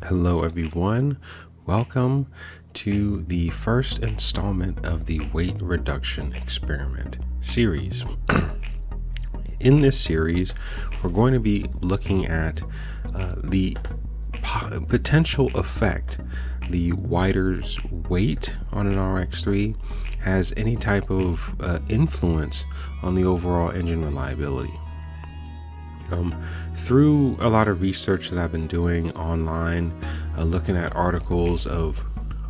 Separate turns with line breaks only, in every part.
Hello everyone, welcome to the first installment of the weight reduction experiment series. In this series, we're going to be looking at the potential effect the wider's weight on an RX3 has any type of influence on the overall engine reliability. Through a lot of research that I've been doing online, looking at articles of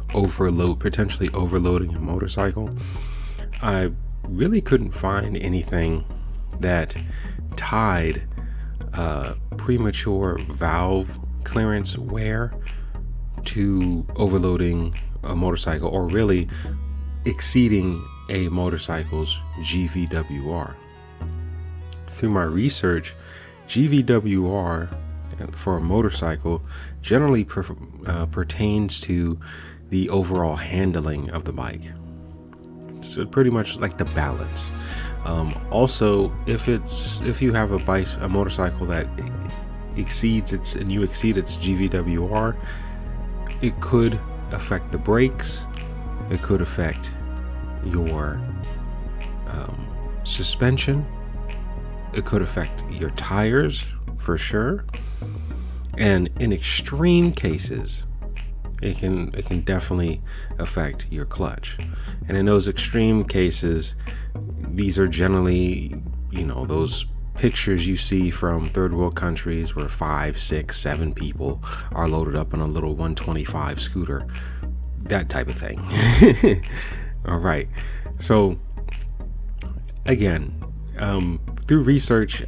potentially overloading a motorcycle, I really couldn't find anything that tied premature valve clearance wear to overloading a motorcycle, or really exceeding a motorcycle's GVWR. Through my research, GVWR for a motorcycle generally pertains to the overall handling of the bike. So pretty much like the balance. Also, if you have a motorcycle that exceeds its GVWR, it could affect the brakes. It could affect your suspension. It could affect your tires for sure, and in extreme cases it can definitely affect your clutch. And in those extreme cases, these are generally, those pictures you see from third world countries where 5, 6, 7 people are loaded up on a little 125 scooter, that type of thing. All right, so again, through research,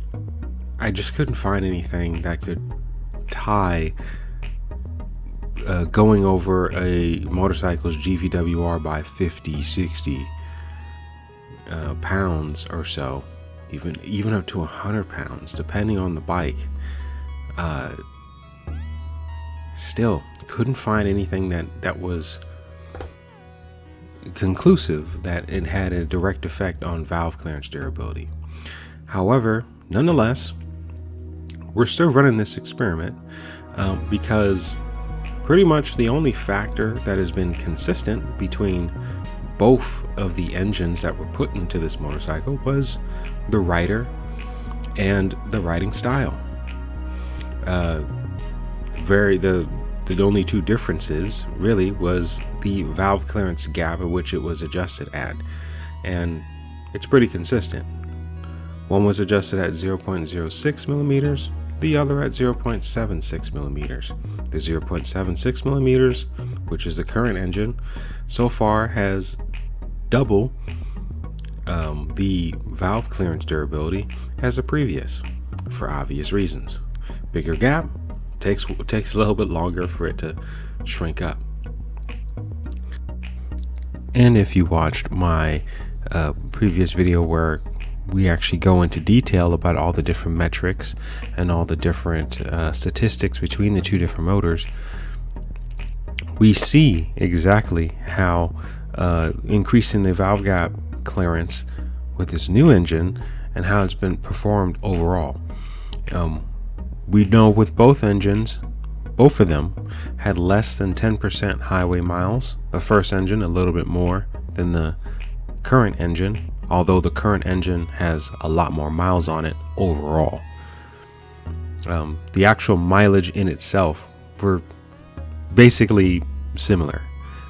I just couldn't find anything that could tie going over a motorcycle's GVWR by 50, 60 pounds or so, even up to 100 pounds, depending on the bike. Still couldn't find anything that was conclusive that it had a direct effect on valve clearance durability. However, nonetheless, we're still running this experiment because pretty much the only factor that has been consistent between both of the engines that were put into this motorcycle was the rider and the riding style. The only two differences really was the valve clearance gap at which it was adjusted at, and it's pretty consistent. One was adjusted at 0.06 millimeters, the other at 0.76 millimeters. The 0.76 millimeters, which is the current engine, so far has double the valve clearance durability as the previous, for obvious reasons. Bigger gap takes a little bit longer for it to shrink up. And if you watched my previous video where we actually go into detail about all the different metrics and all the different statistics between the two different motors, we see exactly how increasing the valve gap clearance with this new engine and how it's been performed overall. We know with both engines, both of them had less than 10% highway miles. The first engine a little bit more than the current engine, although the current engine has a lot more miles on it overall. The actual mileage in itself were basically similar.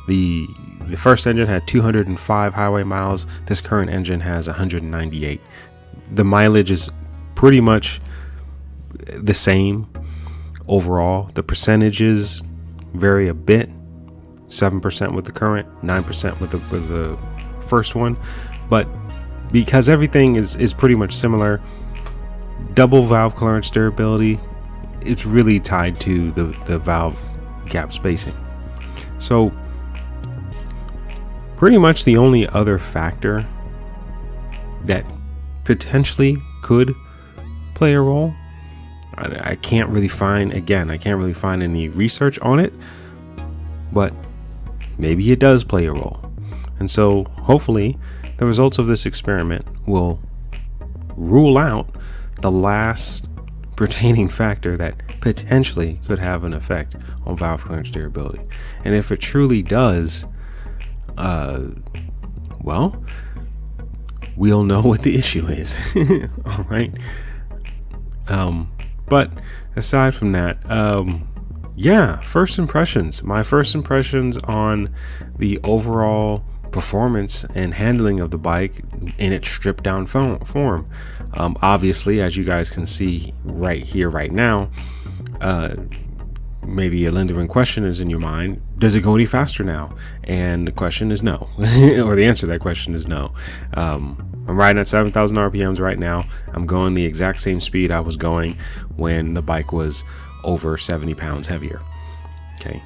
The first engine had 205 highway miles. This current engine has 198. The mileage is pretty much the same overall. The percentages vary a bit. 7% with the current, 9% with the first one. But because everything is pretty much similar, double valve clearance durability, it's really tied to the valve gap spacing. So pretty much the only other factor that potentially could play a role, I can't really find any research on it, but maybe it does play a role. And so hopefully the results of this experiment will rule out the last pertaining factor that potentially could have an effect on valve clearance durability. And if it truly does, well, we'll know what the issue is. All right. But aside from that, yeah, first impressions. My first impressions on the overall performance and handling of the bike in its stripped down form. Obviously, as you guys can see right here, right now, maybe a lingering question is in your mind: does it go any faster now? And the question is no, or the answer to that question is no. I'm riding at 7,000 RPMs right now. I'm going the exact same speed I was going when the bike was over 70 pounds heavier. Okay.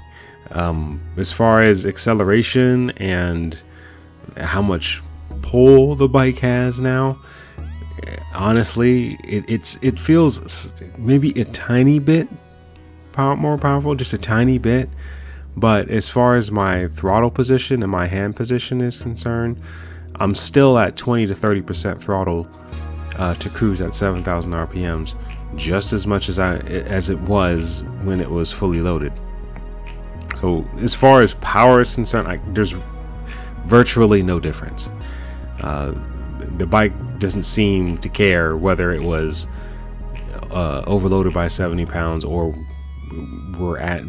As far as acceleration and how much pull the bike has now, honestly, it feels maybe a tiny bit more powerful, just a tiny bit. But as far as my throttle position and my hand position is concerned, I'm still at 20 to 30% throttle to cruise at 7,000 RPMs, just as much as it was when it was fully loaded. So as far as power is concerned, there's virtually no difference. The bike doesn't seem to care whether it was overloaded by 70 pounds or we're at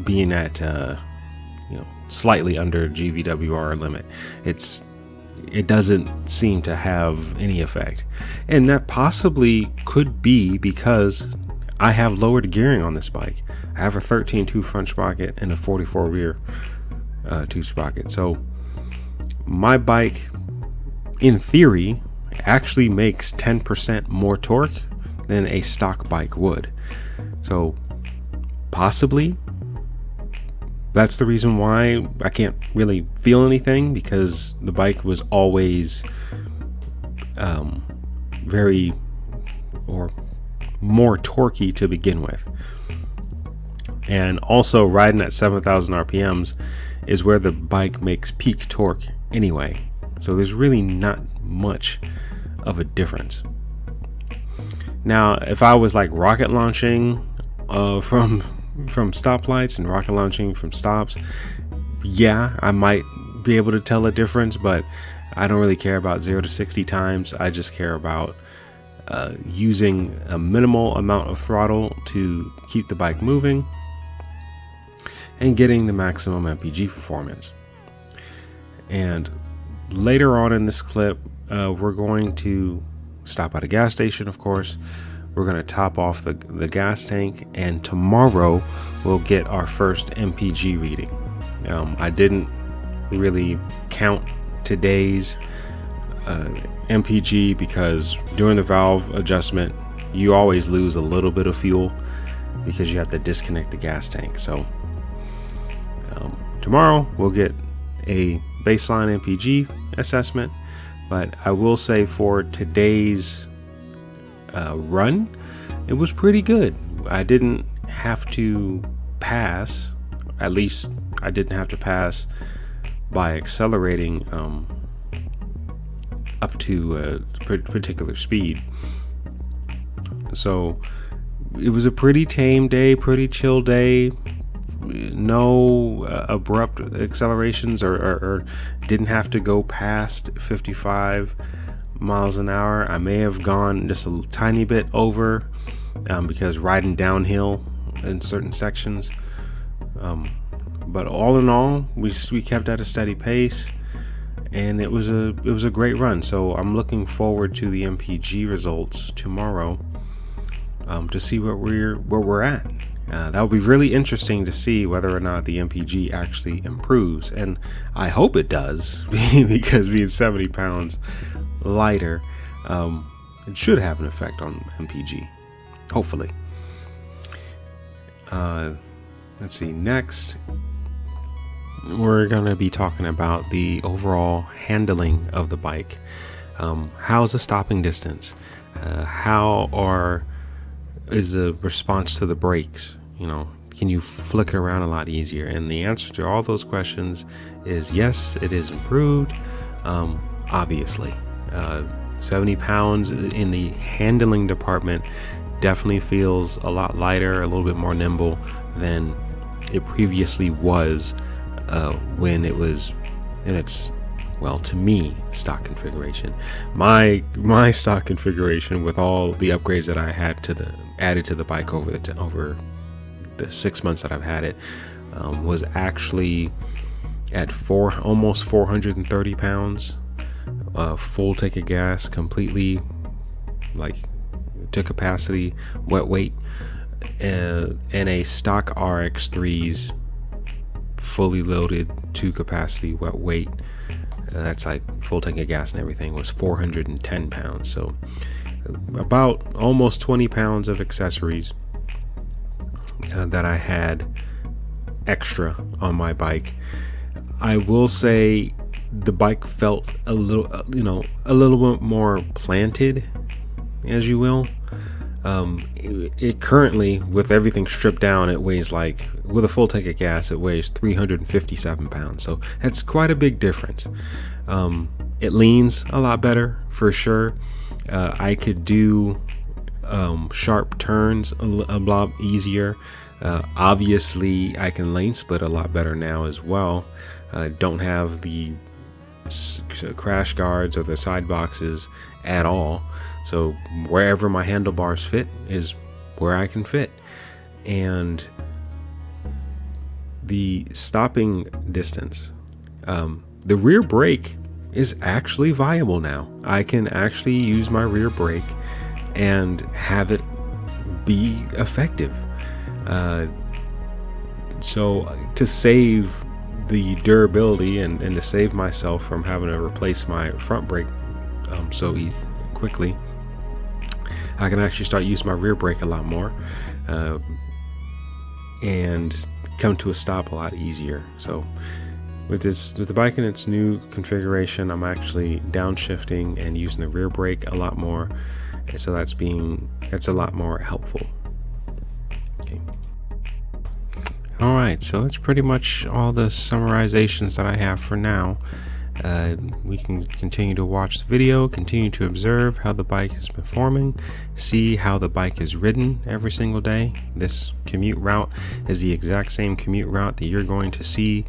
slightly under GVWR limit. It doesn't seem to have any effect, and that possibly could be because I have lowered gearing on this bike. I have a 13.2 front sprocket and a 44 rear 2 sprocket. So my bike, in theory, actually makes 10% more torque than a stock bike would. So possibly that's the reason why I can't really feel anything, because the bike was always very or more torquey to begin with. And also riding at 7,000 RPMs is where the bike makes peak torque anyway. So there's really not much of a difference. Now, if I was like rocket launching from stoplights and rocket launching from stops, yeah, I might be able to tell a difference, but I don't really care about 0 to 60 times. I just care about using a minimal amount of throttle to keep the bike moving and getting the maximum MPG performance. And later on in this clip, we're going to stop at a gas station, of course. We're going to top off the gas tank, and tomorrow we'll get our first MPG reading. I didn't really count today's MPG because during the valve adjustment, you always lose a little bit of fuel because you have to disconnect the gas tank. So tomorrow we'll get a baseline MPG assessment, but I will say for today's run, it was pretty good. I didn't have to pass, at least I didn't have to pass by accelerating up to a particular speed. So it was a pretty tame day, pretty chill day. No abrupt accelerations or didn't have to go past 55 miles an hour. I may have gone just a tiny bit over because riding downhill in certain sections, but all in all, we kept at a steady pace, and it was a great run. So I'm looking forward to the MPG results tomorrow to see where we're at. That will be really interesting to see whether or not the MPG actually improves, and I hope it does because being 70 pounds lighter, it should have an effect on MPG, hopefully. Let's see, next we're going to be talking about the overall handling of the bike. How's the stopping distance? Is the response to the brakes? Can you flick it around a lot easier? And the answer to all those questions is yes, it is improved. Obviously, 70 pounds in the handling department definitely feels a lot lighter, a little bit more nimble than it previously was when it was in its, well, to me, stock configuration. My stock configuration, with all the upgrades that I had added to the bike over the 6 months that I've had it, was actually at almost 430 pounds, full tank of gas, completely like to capacity, wet weight, and a stock RX3's fully loaded to capacity, wet weight, that's like full tank of gas and everything, was 410 pounds. So about almost 20 pounds of accessories that I had extra on my bike. I will say the bike felt a little bit more planted, as you will. It currently, with everything stripped down, it weighs, like, with a full tank of gas, it weighs 357 pounds. So that's quite a big difference. It leans a lot better, for sure. I could do sharp turns a lot easier. Obviously, I can lane split a lot better now as well. Don't have the crash guards or the side boxes at all. So wherever my handlebars fit is where I can fit. And the stopping distance, the rear brake is actually viable now. I can actually use my rear brake and have it be effective. So to save the durability and to save myself from having to replace my front brake so quickly, I can actually start using my rear brake a lot more and come to a stop a lot easier. So with the bike in its new configuration, I'm actually downshifting and using the rear brake a lot more, and so that's a lot more helpful. Okay. All right, so that's pretty much all the summarizations that I have for now. We can continue to watch the video, continue to observe how the bike is performing, see how the bike is ridden every single day. This commute route is the exact same commute route that you're going to see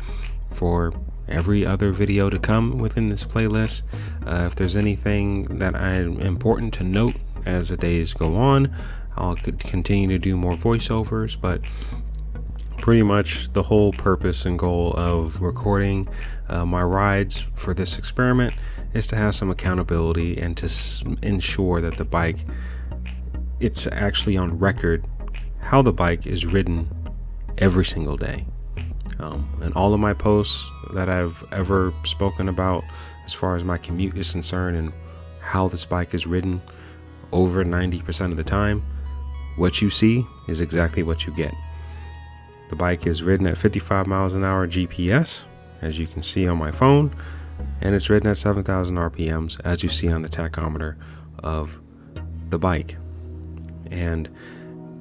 for every other video to come within this playlist. If there's anything that I'm important to note as the days go on, I'll continue to do more voiceovers, but pretty much the whole purpose and goal of recording my rides for this experiment is to have some accountability and to ensure that the bike, it's actually on record how the bike is ridden every single day. And all of my posts that I've ever spoken about as far as my commute is concerned and how this bike is ridden, over 90% of the time, what you see is exactly what you get. The bike is ridden at 55 miles an hour GPS, as you can see on my phone, and it's ridden at 7,000 RPMs, as you see on the tachometer of the bike. And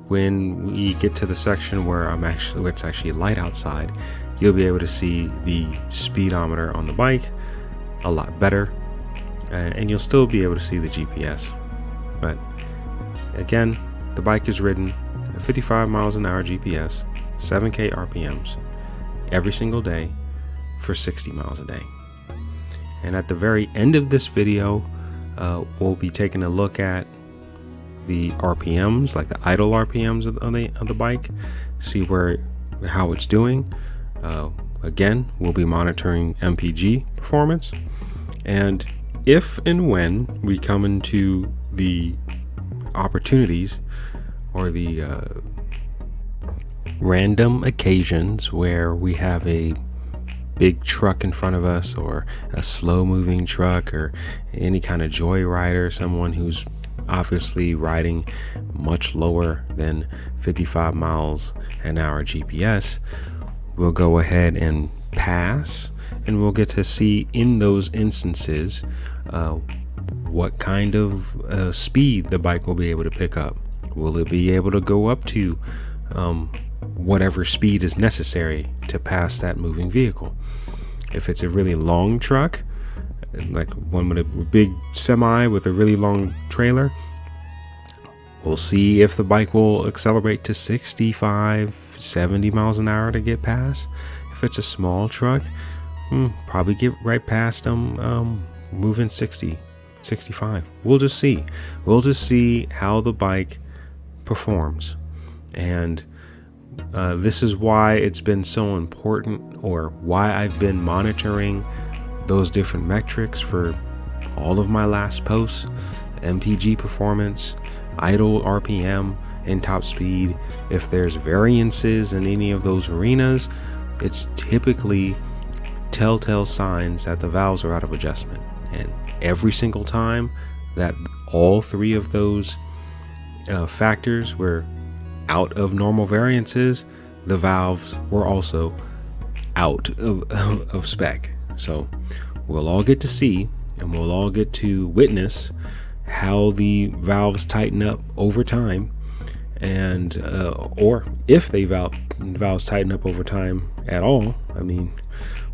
when we get to the section where it's actually light outside, you'll be able to see the speedometer on the bike a lot better, and you'll still be able to see the GPS. But again, the bike is ridden at 55 miles an hour GPS, 7K RPMs every single day for 60 miles a day. And at the very end of this video, we'll be taking a look at the RPMs, like the idle RPMs of the bike, see how it's doing. Again, we'll be monitoring MPG performance, and if and when we come into the opportunities or the random occasions where we have a big truck in front of us, or a slow moving truck, or any kind of joyrider, someone who's obviously riding much lower than 55 miles an hour GPS, we'll go ahead and pass, and we'll get to see in those instances what kind of speed the bike will be able to pick up. Will it be able to go up to whatever speed is necessary to pass that moving vehicle? If it's a really long truck, like one with a big semi with a really long trailer, We'll see if the bike will accelerate to 65, 70 miles an hour to get past. If it's a small truck, probably get right past them, moving 60, 65. We'll just see. We'll just see how the bike performs. And this is why it's been so important, or why I've been monitoring those different metrics for all of my last posts: MPG performance, idle RPM, and top speed. If there's variances in any of those arenas, it's typically telltale signs that the valves are out of adjustment. And every single time that all three of those factors were out of normal variances, the valves were also out of spec. So we'll all get to see, and we'll all get to witness how the valves tighten up over time, and or if they valves tighten up over time at all. I mean,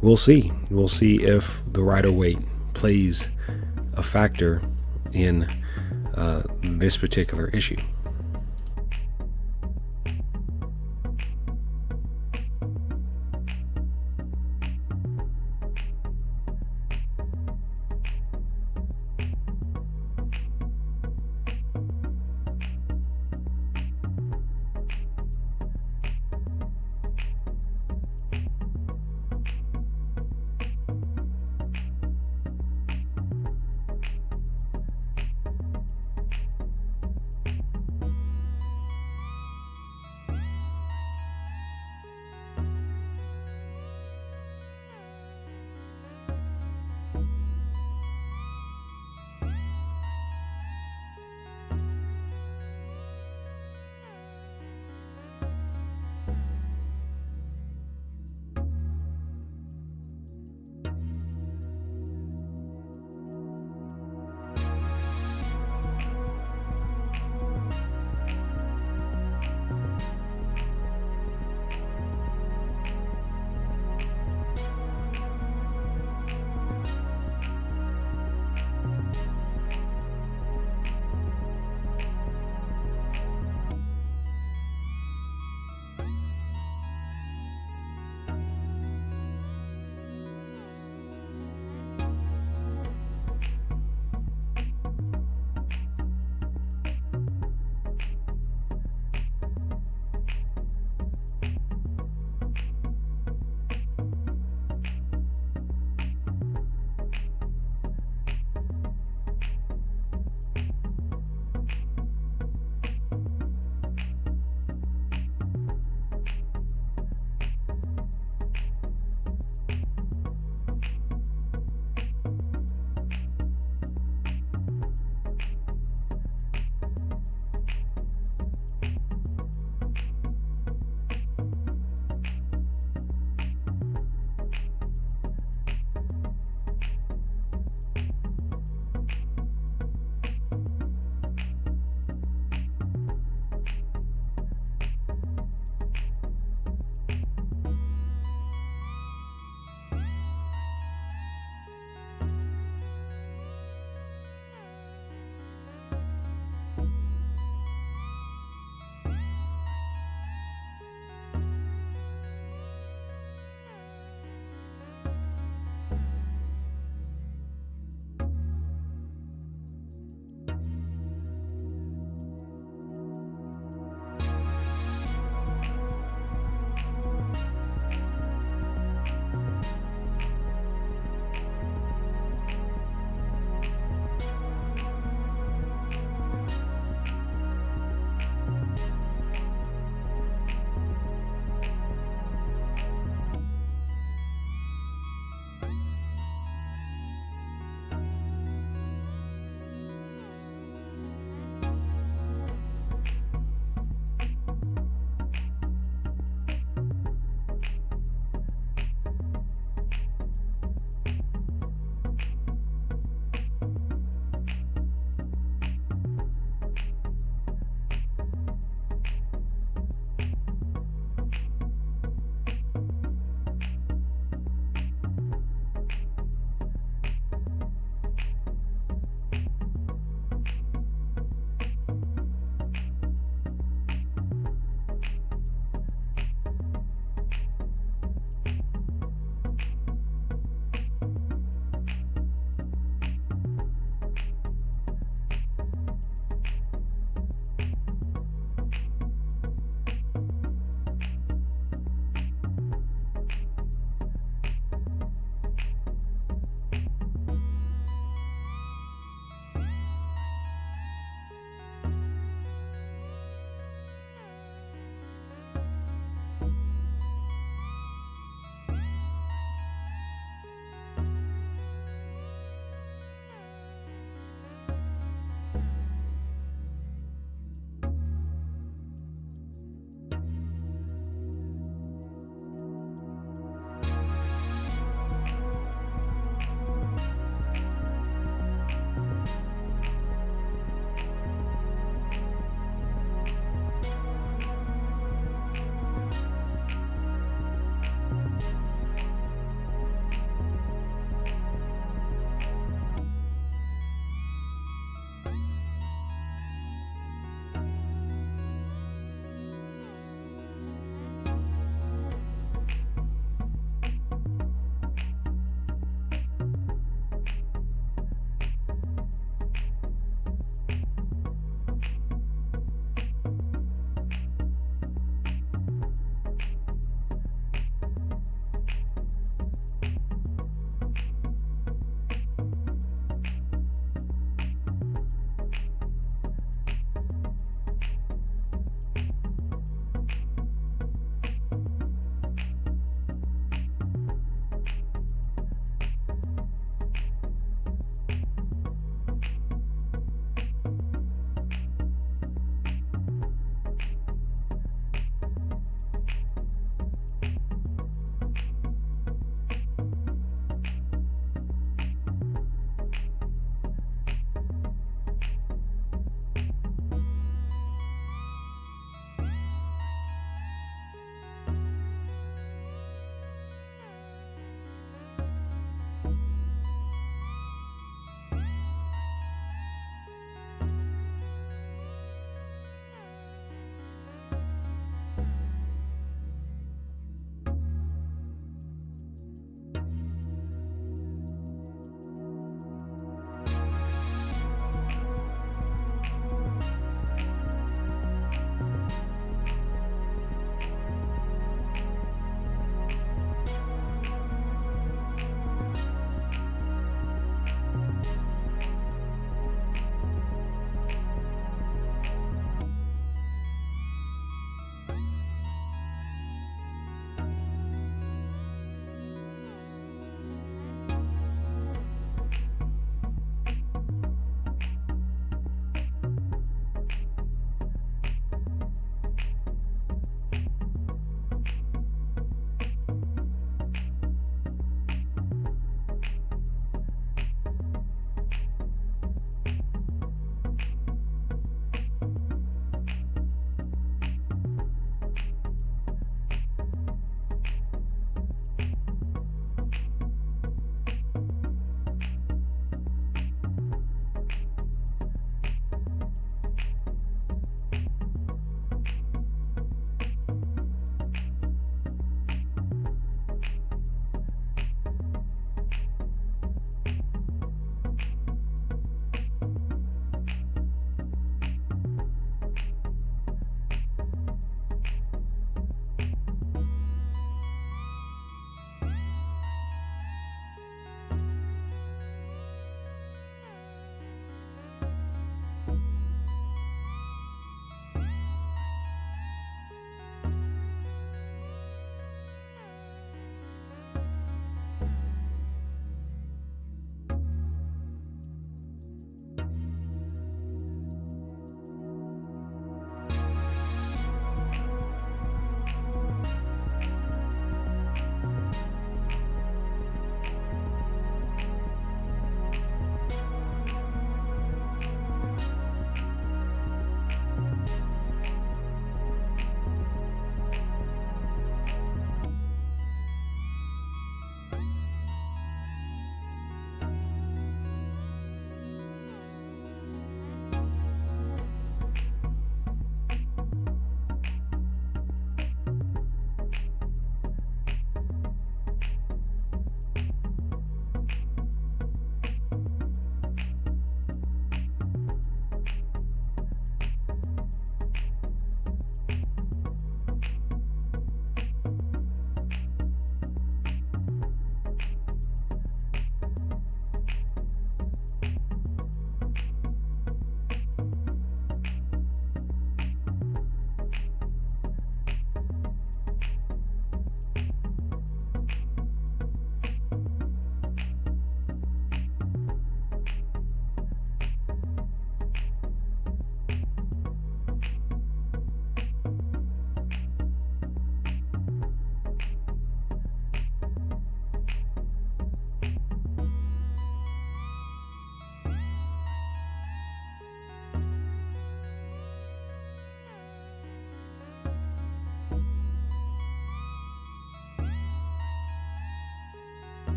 we'll see if the rider weight plays a factor in this particular issue.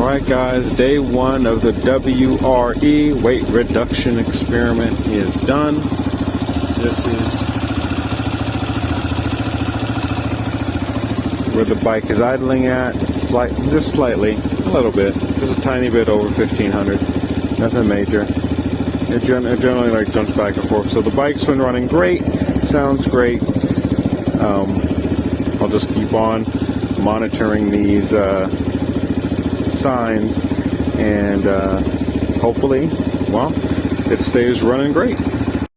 Alright guys, day one of the WRE weight reduction experiment is done. This is where the bike is idling at, just slightly, a little bit, just a tiny bit over 1500, nothing major. It generally like jumps back and forth. So the bike's been running great, sounds great. I'll just keep on monitoring these signs, and hopefully, well, it stays running great.